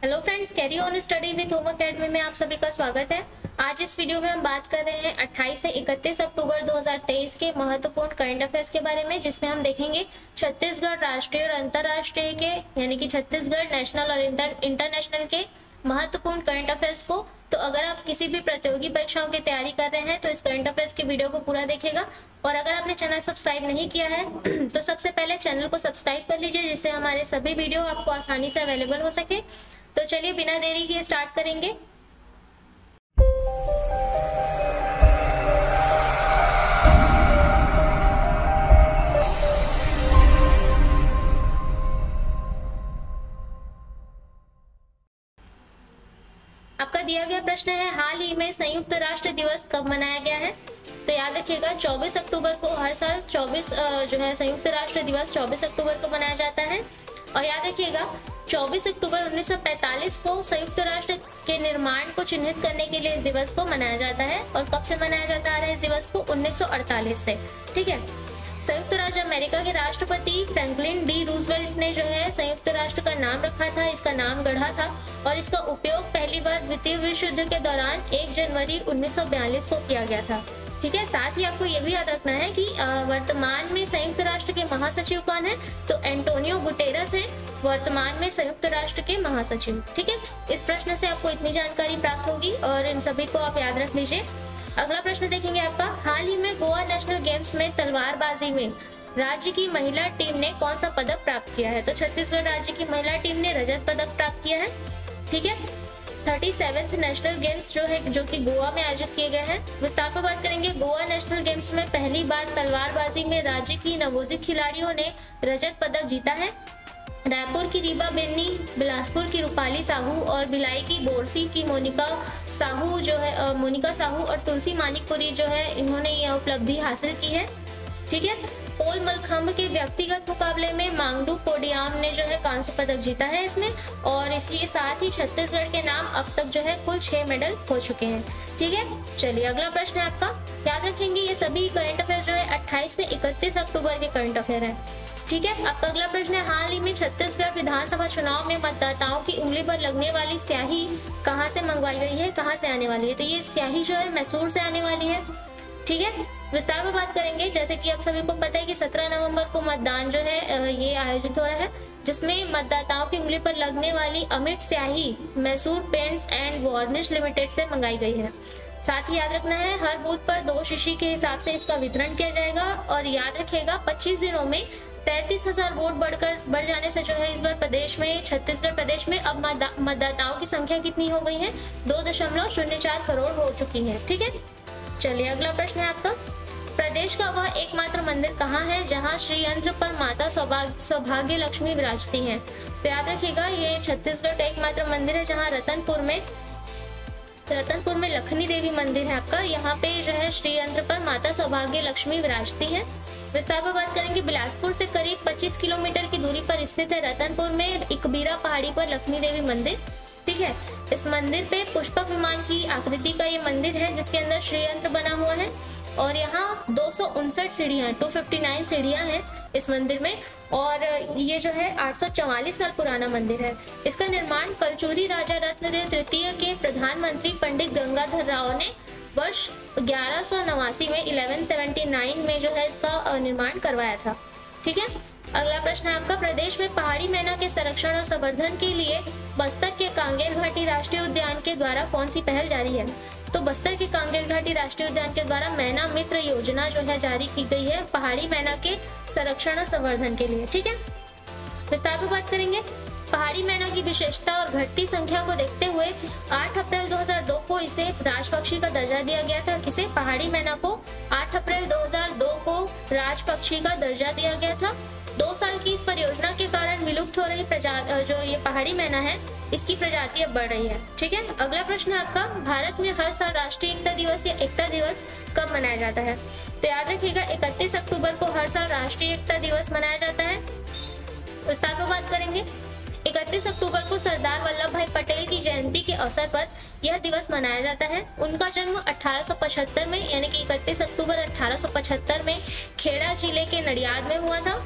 Hello friends, carry on study with home academy में आप सभी का स्वागत है। आज इस वीडियो में हम बात कर रहे हैं 28 से 31 अक्टूबर 2023 के महत्वपूर्ण करंट अफेयर्स के बारे में, जिसमें हम देखेंगे छत्तीसगढ़ राष्ट्रीय और अंतर्राष्ट्रीय के यानी कि छत्तीसगढ़ नेशनल और इंटरनेशनल के महत्वपूर्ण करंट अफेयर्स को। तो अगर आप किसी भी प्रतियोगी परीक्षाओं की तैयारी कर रहे हैं तो इस करंट अफेयर्स के वीडियो को पूरा देखिएगा। और अगर आपने चैनल सब्सक्राइब नहीं किया है तो सबसे पहले चैनल को सब्सक्राइब कर लीजिए, जिससे हमारे सभी वीडियो आपको आसानी से अवेलेबल हो सके। तो चलिए बिना देरी किए स्टार्ट करेंगे। आपका दिया गया प्रश्न है, हाल ही में संयुक्त राष्ट्र दिवस कब मनाया गया है? तो याद रखिएगा 24 अक्टूबर को हर साल 24 जो है संयुक्त राष्ट्र दिवस 24 अक्टूबर को मनाया जाता है। और याद रखिएगा 24 अक्टूबर 1945 को संयुक्त राष्ट्र के निर्माण को चिन्हित करने के लिए इस दिवस को मनाया जाता है। और कब से मनाया जाता है इस दिवस को? 1948 से। ठीक है। संयुक्त राज्य अमेरिका के राष्ट्रपति फ्रैंकलिन डी रूजवेल्ट ने जो है संयुक्त राष्ट्र का नाम रखा था, इसका नाम गढ़ा था। और इसका उपयोग पहली बार द्वितीय विश्व युद्ध के दौरान 1 जनवरी 1942 को किया गया था। ठीक है। साथ ही आपको ये भी याद रखना है कि वर्तमान में संयुक्त राष्ट्र के महासचिव कौन है? तो एंटोनियो गुटेरस है वर्तमान में संयुक्त राष्ट्र के महासचिव। ठीक है। इस प्रश्न से आपको इतनी जानकारी प्राप्त होगी और इन सभी को आप याद रख लीजिए। अगला प्रश्न देखेंगे आपका, हाल ही में गोवा नेशनल गेम्स में तलवारबाजी में राज्य की महिला टीम ने कौन सा पदक प्राप्त किया है? तो छत्तीसगढ़ राज्य की महिला टीम ने रजत पदक प्राप्त किया है। ठीक है। 37th नेशनल गेम्स जो कि गोवा में आयोजित किए गए हैं। विस्तार पर बात करेंगे। गोवा नेशनल गेम्स में पहली बार तलवारबाजी में राज्य की नवोदित खिलाड़ियों ने रजत पदक जीता है। रायपुर की रीबा बेन्नी, बिलासपुर की रूपाली साहू और भिलाई की बोरसी की मोनिका साहू और तुलसी मानिकपुरी जो है इन्होंने यह उपलब्धि हासिल की है। ठीक है। पोल मलखंब के व्यक्तिगत मुकाबले में मांगडू पोडियाम ने जो है कांस्य पदक जीता है इसमें। और इसलिए साथ ही छत्तीसगढ़ के नाम अब तक जो है कुल 6 मेडल हो चुके हैं। ठीक है। चलिए अगला प्रश्न है आपका, याद रखेंगे ये सभी करंट अफेयर जो है 28 से 31 अक्टूबर के करंट अफेयर है। ठीक है। आपका अगला प्रश्न है, हाल ही में छत्तीसगढ़ विधानसभा चुनाव में मतदाताओं की उंगली पर लगने वाली स्याही कहां से मंगवाई गई है, कहां से आने वाली है? तो ये स्याही जो है मैसूर से आने वाली है। ठीक है। विस्तार में बात करेंगे। जैसे कि आप सभी को पता है कि 17 नवंबर को मतदान जो है ये आयोजित हो रहा है, जिसमें मतदाताओं की उंगली पर लगने वाली अमिट स्याही Mysore paints and varnish limited से मंगाई गई है। साथ ही याद रखना है हर बूथ पर 2 शीशी के हिसाब से इसका वितरण किया जाएगा। और याद रखिएगा 25 दिनों में 33,000 वोट बढ़ जाने से जो है इस बार प्रदेश में छत्तीसगढ़ प्रदेश में अब मतदाताओं की संख्या कितनी हो गई है? 2.04 करोड़ हो चुकी है। ठीक है। चलिए अगला प्रश्न है आपका, प्रदेश का वह एकमात्र मंदिर कहाँ है जहाँ श्री यंत्र पर माता सौभाग्य लक्ष्मी विराजती हैं? तो याद रखिएगा ये छत्तीसगढ़ का एकमात्र मंदिर है जहाँ रतनपुर में लखनी देवी मंदिर है आपका। यहाँ पे जो है श्री यंत्र पर माता सौभाग्य लक्ष्मी विराजती है। विस्तार पर बात करेंगे। बिलासपुर से करीब 25 किलोमीटर की दूरी पर स्थित है रतनपुर में इकबीरा पहाड़ी पर लक्ष्मी देवी मंदिर। ठीक है। इस मंदिर पे पुष्पक विमान की आकृति का ये मंदिर है जिसके अंदर श्रीयंत्र बना हुआ है। और यहाँ 259 सीढ़ियाँ 259 सीढ़ियाँ हैं इस मंदिर में। और ये जो है 844 साल पुराना मंदिर है। इसका निर्माण कलचूरी राजा रत्नदेव तृतीय के प्रधानमंत्री पंडित गंगाधर राव ने वर्ष 1189 में 1179 में जो है इसका निर्माण करवाया था। ठीक है। अगला प्रश्न है आपका, प्रदेश में पहाड़ी मैना के संरक्षण और संवर्धन के लिए बस्तर के कांगेर घाटी राष्ट्रीय उद्यान के द्वारा कौन सी पहल जारी है? तो बस्तर के कांगेर घाटी राष्ट्रीय उद्यान के द्वारा मैना मित्र योजना जो है जारी की गई है पहाड़ी मैना के संरक्षण और संवर्धन के लिए। ठीक है। विस्तार पर बात करेंगे। पहाड़ी मैना की विशेषता और घटती संख्या को देखते हुए 8 अप्रैल 2002 को इसे राजपक्षी का दर्जा दिया गया था। किसे? पहाड़ी मैना को 8 अप्रैल 2002 को राजपक्षी का दर्जा दिया गया था। 2 साल की इस परियोजना के कारण विलुप्त हो रही जो ये पहाड़ी मैना है इसकी प्रजाति अब बढ़ रही है। ठीक है। अगला प्रश्न है आपका, भारत में हर साल राष्ट्रीय एकता दिवस या एकता दिवस कब मनाया जाता है? तो याद रखिएगा 31 अक्टूबर को हर साल राष्ट्रीय एकता दिवस मनाया जाता है। विस्तार पर बात करेंगे। 31 अक्टूबर को सरदार वल्लभ भाई पटेल की जयंती के अवसर पर यह दिवस मनाया जाता है। उनका जन्म 1875 में यानी कि 31 अक्टूबर 1875 में खेड़ा जिले के नडियाद में हुआ था।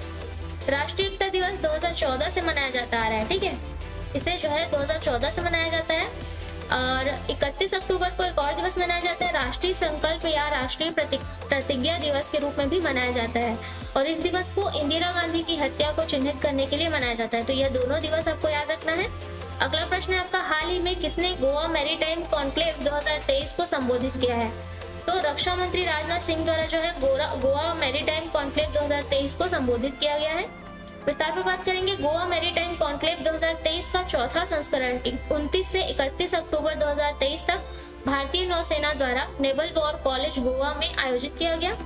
राष्ट्रीय एकता दिवस 2014 से मनाया जाता आ रहा है। ठीक है। इसे जो है 2014 से मनाया जाता है। और 31 अक्टूबर को एक और दिवस मनाया जाता है, राष्ट्रीय संकल्प या राष्ट्रीय प्रतिज्ञा दिवस के रूप में भी मनाया जाता है। और इस दिवस को इंदिरा गांधी की हत्या को चिन्हित करने के लिए मनाया जाता है। तो यह दोनों दिवस आपको याद रखना है। अगला प्रश्न है आपका, हाल ही में किसने गोवा मैरीटाइम कॉन्क्लेव 2023 को संबोधित किया है? तो रक्षा मंत्री राजनाथ सिंह द्वारा जो है गोवा मैरीटाइम कॉन्क्लेव 2023 को संबोधित किया गया है। विस्तार पर बात करेंगे। गोवा मैरीटाइम कॉन्क्लेव 2023 का चौथा संस्करण 29 से 31 अक्टूबर 2023 तक भारतीय नौसेना द्वारा नेवल वॉर कॉलेज गोवा में आयोजित किया गया।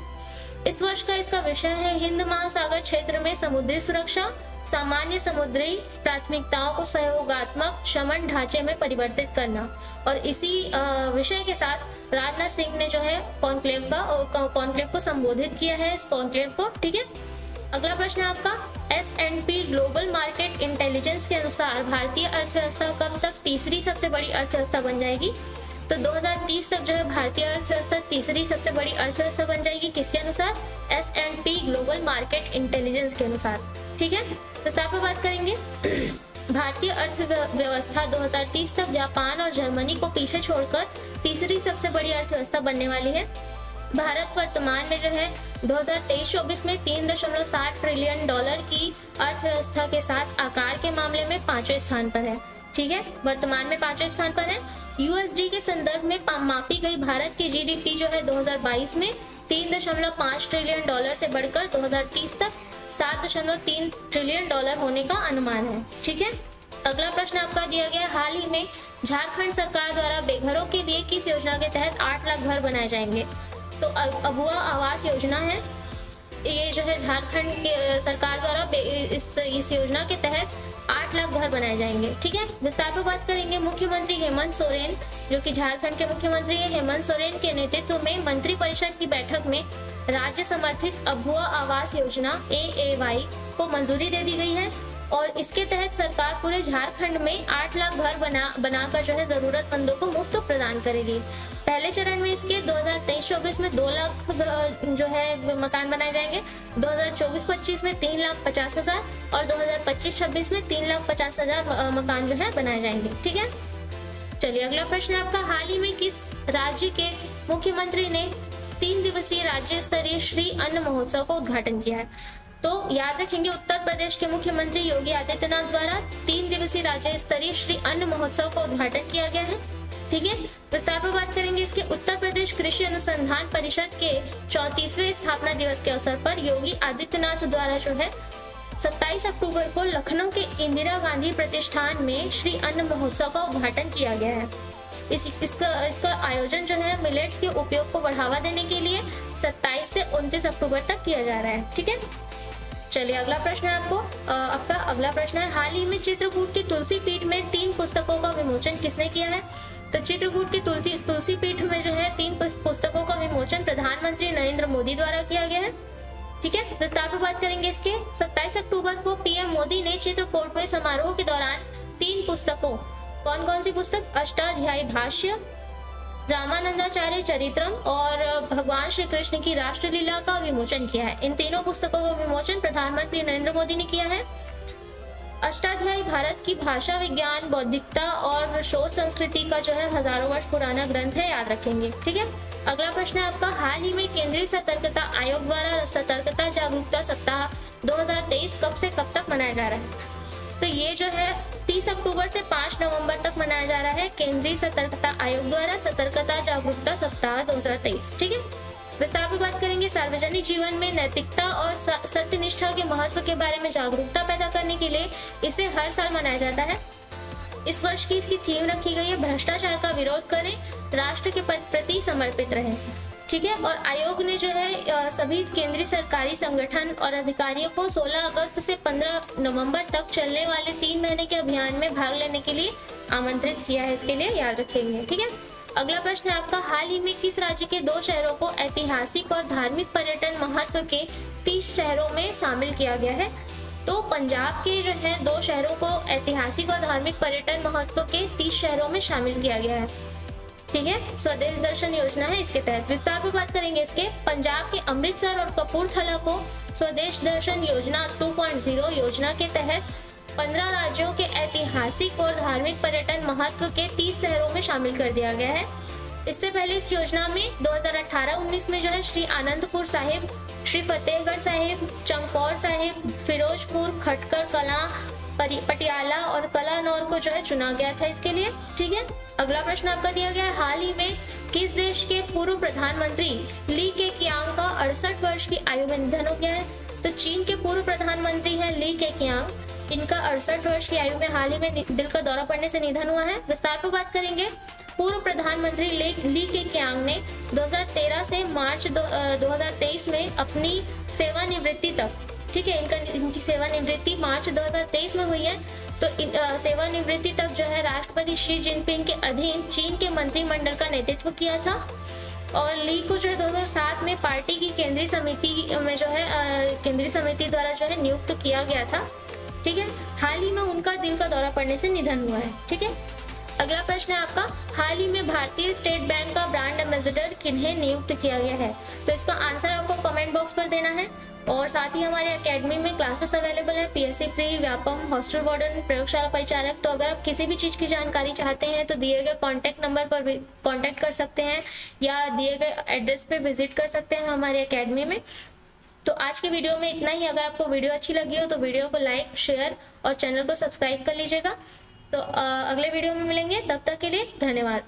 इस वर्ष का इसका विषय है हिंद महासागर क्षेत्र में समुद्री सुरक्षा, सामान्य समुद्री प्राथमिकताओं को सहयोगात्मक शमन ढांचे में परिवर्तित करना। और इसी विषय के साथ राजनाथ सिंह ने जो है कॉन्क्लेव को संबोधित किया है, इस कॉन्क्लेव को। ठीक है, अगला प्रश्न है आपका, S&P ग्लोबल मार्केट इंटेलिजेंस के अनुसार भारतीय अर्थव्यवस्था कब तक तीसरी सबसे बड़ी अर्थव्यवस्था बन जाएगी? तो 2030 तक जो है भारतीय अर्थव्यवस्था तीसरी सबसे बड़ी अर्थव्यवस्था बन जाएगी। किसके अनुसार? S&P ग्लोबल मार्केट इंटेलिजेंस के अनुसार। ठीक है, विस्तार पर बात करेंगे। भारतीय अर्थव्यवस्था 2030 तक जापान और जर्मनी को पीछे छोड़कर तीसरी सबसे बड़ी अर्थव्यवस्था बनने वाली है। भारत वर्तमान में जो है 2023-24 में $3.7 ट्रिलियन की अर्थव्यवस्था के साथ आकार के मामले में 5वें स्थान पर है। ठीक है, वर्तमान में 5वें स्थान पर है। USD के संदर्भ में मापी गई भारत की GDP जो है 2022 में $3.5 ट्रिलियन से बढ़कर 2030 तक $7.3 ट्रिलियन होने का अनुमान है। ठीक है, अगला प्रश्न आपका दिया गया है, हाल ही में झारखंड सरकार द्वारा बेघरों के लिए किस योजना के तहत 8 लाख घर बनाए जाएंगे? तो अबुआ आवास योजना है। ये जो है झारखंड के सरकार द्वारा इस योजना के तहत 8 लाख घर बनाए जाएंगे। ठीक है, विस्तार पर बात करेंगे। मुख्यमंत्री हेमंत सोरेन, जो कि झारखंड के मुख्यमंत्री है, हेमंत सोरेन के नेतृत्व में मंत्रिपरिषद की बैठक में राज्य समर्थित अबुआ आवास योजना AAY को मंजूरी दे दी गई है। और इसके तहत सरकार पूरे झारखंड में 8 लाख घर बनाकर जो है जरूरतमंदों को मुफ्त प्रदान करेगी। पहले चरण में इसके 2023-24 में 2 लाख जो है मकान बनाए जाएंगे, 2024-25 में 3,50,000 और 2025-26 में 3,50,000 मकान जो है बनाए जाएंगे। ठीक है, चलिए अगला प्रश्न है आपका, हाल ही में किस राज्य के मुख्यमंत्री ने 3 दिवसीय राज्य स्तरीय श्री अन्न महोत्सव का उद्घाटन किया है? तो याद रखेंगे, उत्तर प्रदेश के मुख्यमंत्री योगी आदित्यनाथ द्वारा 3 दिवसीय राज्य स्तरीय श्री अन्न महोत्सव का उद्घाटन किया गया है। ठीक है, विस्तार पर बात करेंगे इसके। उत्तर प्रदेश कृषि अनुसंधान परिषद के 34वें स्थापना दिवस के अवसर पर योगी आदित्यनाथ द्वारा जो है 27 अक्टूबर को लखनऊ के इंदिरा गांधी प्रतिष्ठान में श्री अन्न महोत्सव का उद्घाटन किया गया है। इसका आयोजन जो है मिलेट्स के उपयोग को बढ़ावा देने के लिए 27 से 29 अक्टूबर तक किया जा रहा है। ठीक है, चलिए अगला प्रश्न है आपका अगला प्रश्न है, हाल ही में चित्रकूट की तुलसी पीठ में 3 पुस्तकों का विमोचन किसने किया है? तो चित्रकूट की तुलसी पीठ में जो है 3 पुस्तकों का विमोचन प्रधानमंत्री नरेंद्र मोदी द्वारा किया गया है। ठीक है, विस्तार पर बात करेंगे इसके। 27 अक्टूबर को PM मोदी ने चित्रकूट में समारोह के दौरान 3 पुस्तकों, कौन कौन सी पुस्तक? अष्टाध्यायी भाष्य, रामानंदाचार्य चरित्रम और भगवान श्री कृष्ण की राष्ट्रलीला का विमोचन किया है। इन तीनों पुस्तकों का विमोचन प्रधानमंत्री नरेंद्र मोदी ने किया है। अष्टाध्यायी भारत की भाषा विज्ञान, बौद्धिकता और शोध संस्कृति का जो है हजारों वर्ष पुराना ग्रंथ है, याद रखेंगे। ठीक है, अगला प्रश्न है आपका, हाल ही में केंद्रीय सतर्कता आयोग द्वारा सतर्कता जागरूकता सप्ताह 2023 कब से कब तक मनाया जा रहा है? तो ये जो है 30 अक्टूबर से 5 नवंबर तक मनाया जा रहा है केंद्रीय सतर्कता आयोग द्वारा सतर्कता जागरूकता सप्ताह 2023। ठीक है, विस्तार पर बात करेंगे। सार्वजनिक जीवन में नैतिकता और सत्यनिष्ठा के महत्व के बारे में जागरूकता पैदा करने के लिए इसे हर साल मनाया जाता है। इस वर्ष की इसकी थीम रखी गई है, भ्रष्टाचार का विरोध करें, राष्ट्र के प्रति समर्पित रहें। ठीक है, और आयोग ने जो है सभी केंद्रीय सरकारी संगठन और अधिकारियों को 16 अगस्त से 15 नवंबर तक चलने वाले 3 महीने के अभियान में भाग लेने के लिए आमंत्रित किया है, इसके लिए याद रखेंगे। ठीक है, अगला प्रश्न है आपका, हाल ही में किस राज्य के 2 शहरों को ऐतिहासिक और धार्मिक पर्यटन महत्व के 30 शहरों में शामिल किया गया है? तो पंजाब के जो है 2 शहरों को ऐतिहासिक और धार्मिक पर्यटन महत्व के 30 शहरों में शामिल किया गया है। ठीक है, स्वदेश दर्शन योजना है इसके तहत। विस्तार पर बात करेंगे इसके। पंजाब के अमृतसर और कपूरथला को स्वदेश दर्शन योजना 2.0 योजना के तहत 15 राज्यों के ऐतिहासिक और धार्मिक पर्यटन महत्व के 30 शहरों में शामिल कर दिया गया है। इससे पहले इस योजना में 2018-19 में जो है श्री आनंदपुर साहिब, श्री फतेहगढ़ साहिब, चमकौर साहिब, फिरोजपुर, खटकर कलां, पटियाला और कलानौर को जो है चुना गया था इसके लिए। ठीक है, अगला प्रश्न आपका दिया गया है, हाल ही में किस देश के पूर्व प्रधानमंत्री ली केकियांग का 68 वर्ष की आयु में निधन हो गया है? तो चीन के पूर्व प्रधानमंत्री हैं ली केकियांग, इनका 68 वर्ष की आयु में हाल ही में दिल का दौरा पड़ने से निधन हुआ है। विस्तार पर बात करेंगे। पूर्व प्रधानमंत्री ली केकियांग ने 2013 से मार्च 2023 में अपनी सेवानिवृत्ति तक, ठीक है, इनकी सेवानिवृत्ति मार्च 2023 में हुई है। तो सेवानिवृत्ति तक जो है राष्ट्रपति शी जिनपिंग के अधीन चीन के मंत्रिमंडल का नेतृत्व किया था। और ली को जो है 2007 में पार्टी की केंद्रीय समिति में जो है केंद्रीय समिति द्वारा जो है नियुक्त किया गया था। ठीक है, हाल ही में उनका दिल का दौरा पड़ने से निधन हुआ है। ठीक है, अगला प्रश्न है आपका, हाल ही में भारतीय स्टेट बैंक का ब्रांड एम्बेसडर किन्हें नियुक्त किया गया है? तो इसका आंसर आपको कमेंट बॉक्स पर देना है। और साथ ही हमारे एकेडमी में क्लासेस अवेलेबल है, PSC pre, Vyapam, hostel warden, प्रयोगशाला परिचारक। तो अगर आप किसी भी चीज़ की जानकारी चाहते हैं तो दिए गए कॉन्टैक्ट नंबर पर भी कॉन्टैक्ट कर सकते हैं या दिए गए एड्रेस पे विजिट कर सकते हैं हमारे एकेडमी में। तो आज के वीडियो में इतना ही। अगर आपको वीडियो अच्छी लगी हो तो वीडियो को लाइक, शेयर और चैनल को सब्सक्राइब कर लीजिएगा। तो अगले वीडियो में मिलेंगे, तब तक के लिए धन्यवाद।